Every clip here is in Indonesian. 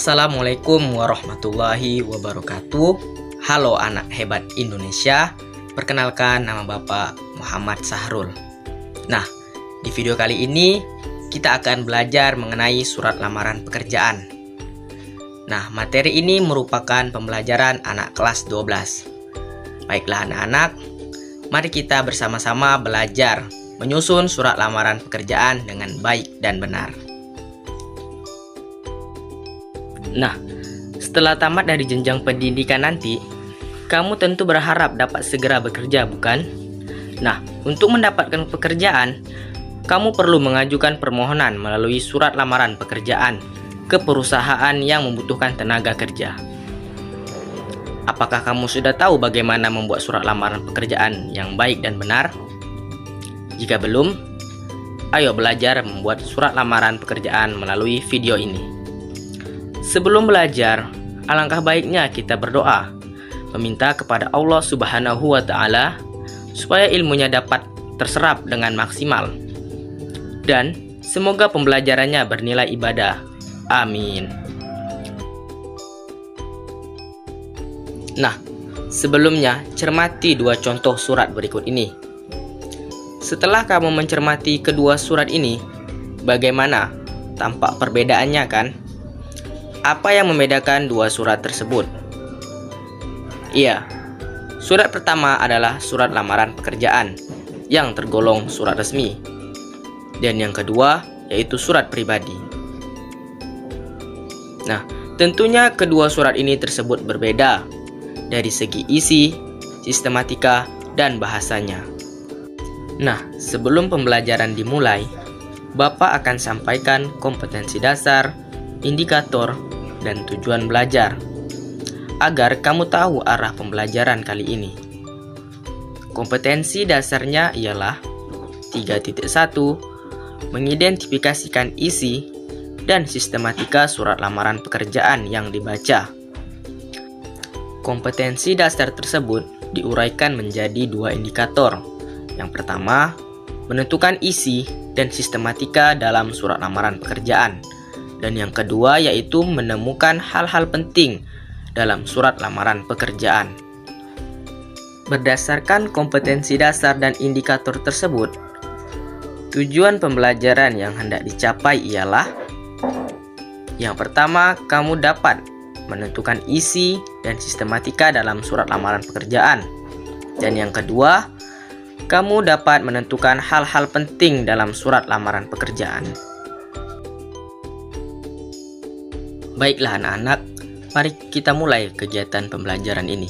Assalamualaikum warahmatullahi wabarakatuh. Halo anak hebat Indonesia. Perkenalkan, nama Bapak Muhammad Sahrul. Nah, di video kali ini kita akan belajar mengenai surat lamaran pekerjaan. Nah, materi ini merupakan pembelajaran anak kelas 12. Baiklah anak-anak, mari kita bersama-sama belajar menyusun surat lamaran pekerjaan dengan baik dan benar. Nah, setelah tamat dari jenjang pendidikan nanti, kamu tentu berharap dapat segera bekerja, bukan? Nah, untuk mendapatkan pekerjaan, kamu perlu mengajukan permohonan melalui surat lamaran pekerjaan ke perusahaan yang membutuhkan tenaga kerja. Apakah kamu sudah tahu bagaimana membuat surat lamaran pekerjaan yang baik dan benar? Jika belum, ayo belajar membuat surat lamaran pekerjaan melalui video ini. Sebelum belajar, alangkah baiknya kita berdoa, meminta kepada Allah Subhanahu wa Ta'ala supaya ilmunya dapat terserap dengan maksimal, dan semoga pembelajarannya bernilai ibadah. Amin. Nah, sebelumnya cermati dua contoh surat berikut ini. Setelah kamu mencermati kedua surat ini, bagaimana tampak perbedaannya, kan? Apa yang membedakan dua surat tersebut? Iya, surat pertama adalah surat lamaran pekerjaan yang tergolong surat resmi, dan yang kedua yaitu surat pribadi. Nah, tentunya kedua surat ini tersebut berbeda dari segi isi, sistematika, dan bahasanya. Nah, sebelum pembelajaran dimulai, Bapak akan sampaikan kompetensi dasar, indikator, dan tujuan belajar agar kamu tahu arah pembelajaran kali ini. Kompetensi dasarnya ialah 3.1 mengidentifikasikan isi dan sistematika surat lamaran pekerjaan yang dibaca. Kompetensi dasar tersebut diuraikan menjadi dua indikator. Yang pertama, menentukan isi dan sistematika dalam surat lamaran pekerjaan. Dan yang kedua yaitu menemukan hal-hal penting dalam surat lamaran pekerjaan. Berdasarkan kompetensi dasar dan indikator tersebut, tujuan pembelajaran yang hendak dicapai ialah: yang pertama, kamu dapat menentukan isi dan sistematika dalam surat lamaran pekerjaan. Dan yang kedua, kamu dapat menentukan hal-hal penting dalam surat lamaran pekerjaan. Baiklah anak-anak, mari kita mulai kegiatan pembelajaran ini.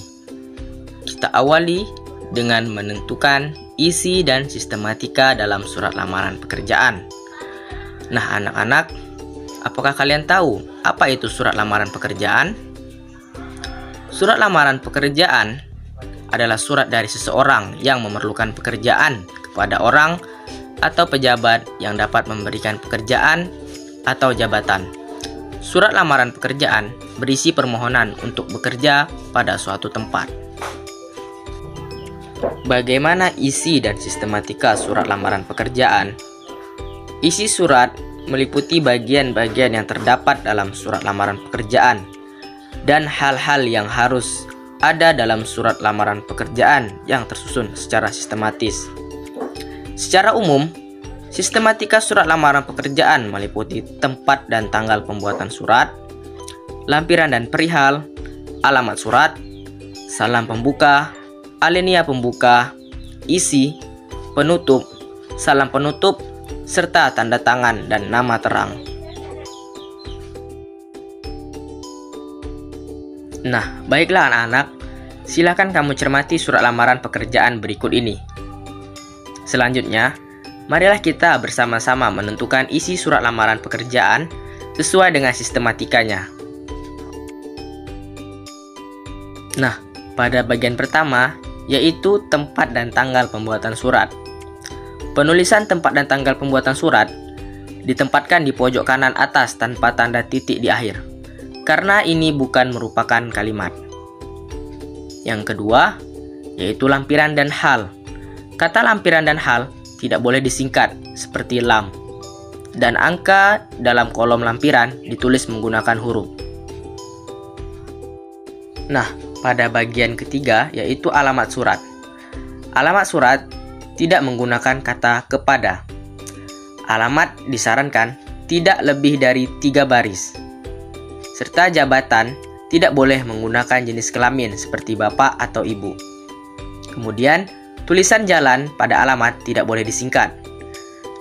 Kita awali dengan menentukan isi dan sistematika dalam surat lamaran pekerjaan. Nah anak-anak, apakah kalian tahu apa itu surat lamaran pekerjaan? Surat lamaran pekerjaan adalah surat dari seseorang yang memerlukan pekerjaan kepada orang atau pejabat yang dapat memberikan pekerjaan atau jabatan. Surat lamaran pekerjaan berisi permohonan untuk bekerja pada suatu tempat. Bagaimana isi dan sistematika surat lamaran pekerjaan? Isi surat meliputi bagian-bagian yang terdapat dalam surat lamaran pekerjaan dan hal-hal yang harus ada dalam surat lamaran pekerjaan yang tersusun secara sistematis. Secara umum, sistematika surat lamaran pekerjaan meliputi tempat dan tanggal pembuatan surat, lampiran dan perihal, alamat surat, salam pembuka, alinea pembuka, isi, penutup, salam penutup, serta tanda tangan dan nama terang. Nah, baiklah anak-anak, silakan kamu cermati surat lamaran pekerjaan berikut ini. Selanjutnya, marilah kita bersama-sama menentukan isi surat lamaran pekerjaan sesuai dengan sistematikanya. Nah, pada bagian pertama, yaitu tempat dan tanggal pembuatan surat. Penulisan tempat dan tanggal pembuatan surat ditempatkan di pojok kanan atas tanpa tanda titik di akhir, karena ini bukan merupakan kalimat. Yang kedua, yaitu lampiran dan hal. Kata lampiran dan hal tidak boleh disingkat seperti lam, dan angka dalam kolom lampiran ditulis menggunakan huruf. Nah, pada bagian ketiga yaitu alamat surat. Alamat surat tidak menggunakan kata kepada. Alamat disarankan tidak lebih dari 3 baris. Serta jabatan tidak boleh menggunakan jenis kelamin seperti bapak atau ibu. Kemudian, tulisan jalan pada alamat tidak boleh disingkat.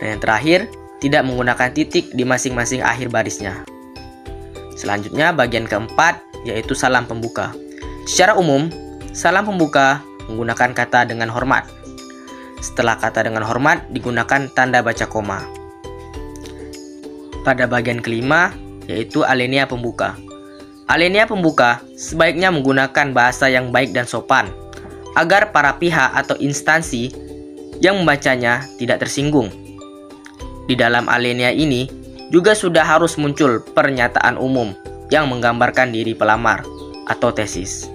Dan yang terakhir, tidak menggunakan titik di masing-masing akhir barisnya. Selanjutnya, bagian keempat yaitu salam pembuka. Secara umum, salam pembuka menggunakan kata dengan hormat. Setelah kata dengan hormat digunakan tanda baca koma. Pada bagian kelima yaitu alinea pembuka. Alinea pembuka sebaiknya menggunakan bahasa yang baik dan sopan agar para pihak atau instansi yang membacanya tidak tersinggung. Di dalam alinea ini juga sudah harus muncul pernyataan umum yang menggambarkan diri pelamar atau tesis.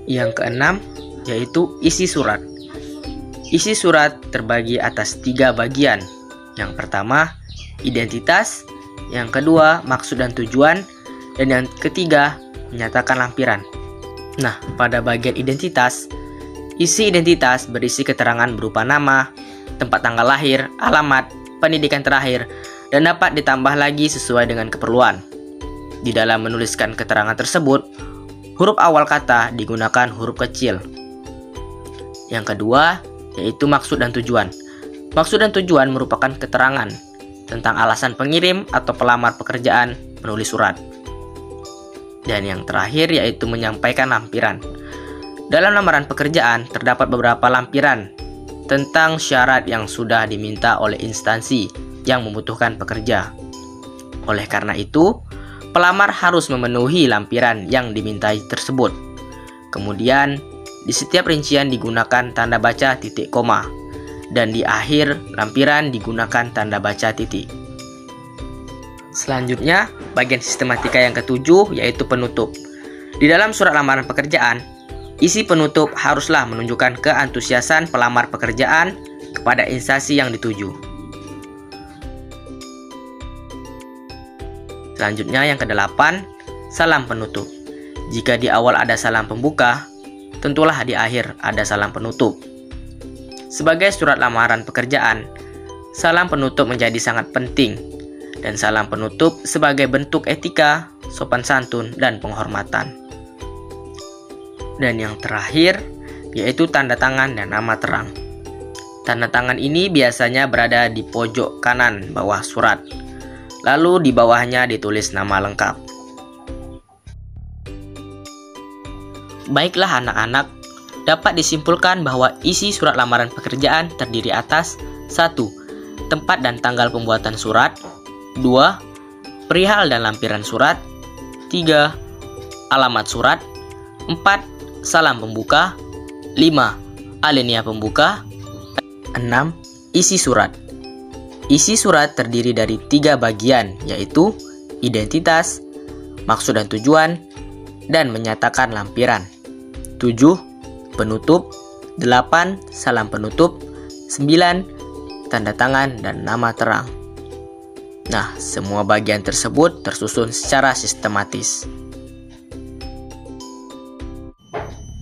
Yang keenam yaitu isi surat. Isi surat terbagi atas 3 bagian. Yang pertama, identitas. Yang kedua, maksud dan tujuan. Dan yang ketiga, menyatakan lampiran. Nah, pada bagian identitas, isi identitas berisi keterangan berupa nama, tempat tanggal lahir, alamat, pendidikan terakhir, dan dapat ditambah lagi sesuai dengan keperluan. Di dalam menuliskan keterangan tersebut, huruf awal kata digunakan huruf kecil. Yang kedua, yaitu maksud dan tujuan. Maksud dan tujuan merupakan keterangan tentang alasan pengirim atau pelamar pekerjaan menulis surat. Dan yang terakhir yaitu menyampaikan lampiran. Dalam lamaran pekerjaan terdapat beberapa lampiran tentang syarat yang sudah diminta oleh instansi yang membutuhkan pekerja. Oleh karena itu, pelamar harus memenuhi lampiran yang dimintai tersebut. Kemudian, di setiap rincian digunakan tanda baca titik koma, dan di akhir lampiran digunakan tanda baca titik. Selanjutnya, bagian sistematika yang ketujuh yaitu penutup. Di dalam surat lamaran pekerjaan, isi penutup haruslah menunjukkan keantusiasan pelamar pekerjaan kepada instansi yang dituju. Selanjutnya yang kedelapan, salam penutup. Jika di awal ada salam pembuka, tentulah di akhir ada salam penutup. Sebagai surat lamaran pekerjaan, salam penutup menjadi sangat penting, dan salam penutup sebagai bentuk etika, sopan santun, dan penghormatan. Dan yang terakhir, yaitu tanda tangan dan nama terang. Tanda tangan ini biasanya berada di pojok kanan bawah surat. Lalu di bawahnya ditulis nama lengkap. Baiklah anak-anak, dapat disimpulkan bahwa isi surat lamaran pekerjaan terdiri atas 1. Tempat dan tanggal pembuatan surat. 2. Perihal dan lampiran surat. 3. Alamat surat. 4. Salam pembuka. 5. Alinea pembuka. 6. Isi surat. Isi surat terdiri dari 3 bagian, yaitu identitas, maksud dan tujuan, dan menyatakan lampiran. 7. Penutup. 8. Salam penutup. 9. Tanda tangan dan nama terang. Nah, semua bagian tersebut tersusun secara sistematis.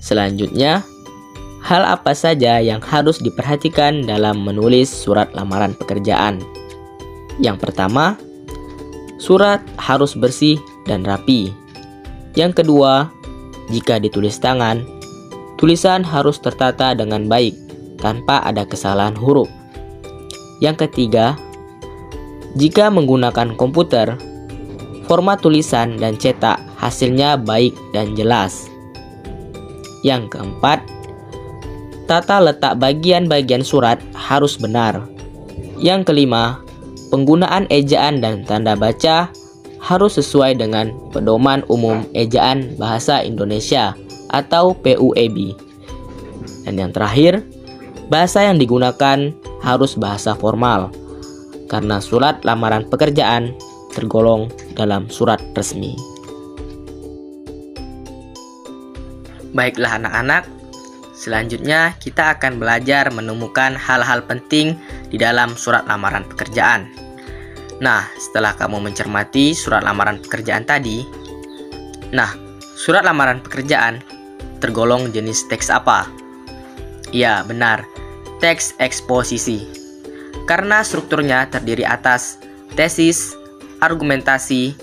Selanjutnya, hal apa saja yang harus diperhatikan dalam menulis surat lamaran pekerjaan? Yang pertama, surat harus bersih dan rapi. Yang kedua, jika ditulis tangan, tulisan harus tertata dengan baik tanpa ada kesalahan huruf. Yang ketiga, jika menggunakan komputer, format tulisan dan cetak hasilnya baik dan jelas. Yang keempat, tata letak bagian-bagian surat harus benar. Yang kelima, penggunaan ejaan dan tanda baca harus sesuai dengan Pedoman Umum Ejaan Bahasa Indonesia atau PUEB. Dan yang terakhir, bahasa yang digunakan harus bahasa formal, karena surat lamaran pekerjaan tergolong dalam surat resmi. Baiklah anak-anak, selanjutnya kita akan belajar menemukan hal-hal penting di dalam surat lamaran pekerjaan. Nah, setelah kamu mencermati surat lamaran pekerjaan tadi, surat lamaran pekerjaan tergolong jenis teks apa? Ya, benar, teks eksposisi. Karena strukturnya terdiri atas tesis, argumentasi,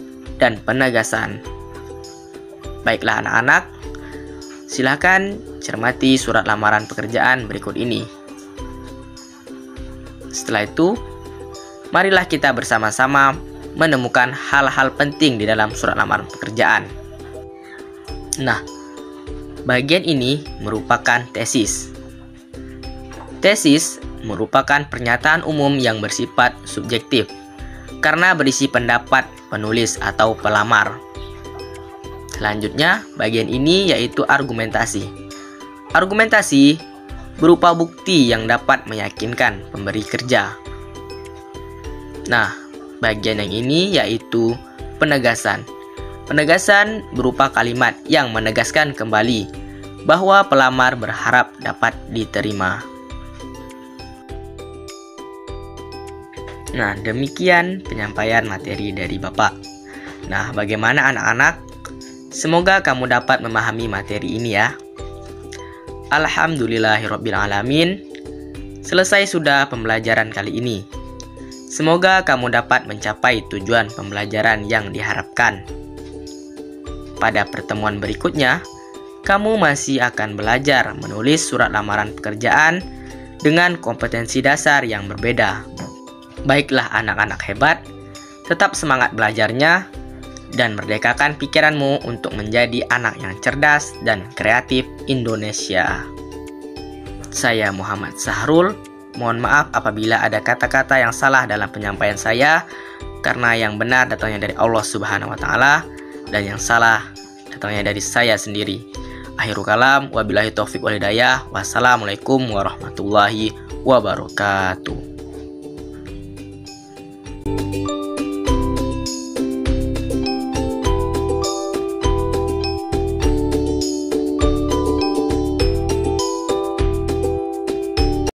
dan penegasan. Baiklah anak-anak, silakan cermati surat lamaran pekerjaan berikut ini. Setelah itu, marilah kita bersama-sama menemukan hal-hal penting di dalam surat lamaran pekerjaan. Nah, bagian ini merupakan tesis. Tesis merupakan pernyataan umum yang bersifat subjektif karena berisi pendapat penulis atau pelamar. Selanjutnya, bagian ini yaitu argumentasi. Argumentasi berupa bukti yang dapat meyakinkan pemberi kerja. Nah, bagian yang ini yaitu penegasan. Penegasan berupa kalimat yang menegaskan kembali bahwa pelamar berharap dapat diterima. Nah, demikian penyampaian materi dari Bapak. Nah, bagaimana anak-anak? Semoga kamu dapat memahami materi ini ya. Alhamdulillahirrabbilalamin. Selesai sudah pembelajaran kali ini. Semoga kamu dapat mencapai tujuan pembelajaran yang diharapkan. Pada pertemuan berikutnya, kamu masih akan belajar menulis surat lamaran pekerjaan dengan kompetensi dasar yang berbeda. Baiklah anak-anak hebat, tetap semangat belajarnya dan merdekakan pikiranmu untuk menjadi anak yang cerdas dan kreatif Indonesia. Saya Muhammad Sahrul. Mohon maaf apabila ada kata-kata yang salah dalam penyampaian saya, karena yang benar datangnya dari Allah Subhanahu wa taala dan yang salah datangnya dari saya sendiri. Akhirul kalam, wabillahi taufiq wal hidayah. Wassalamualaikum warahmatullahi wabarakatuh.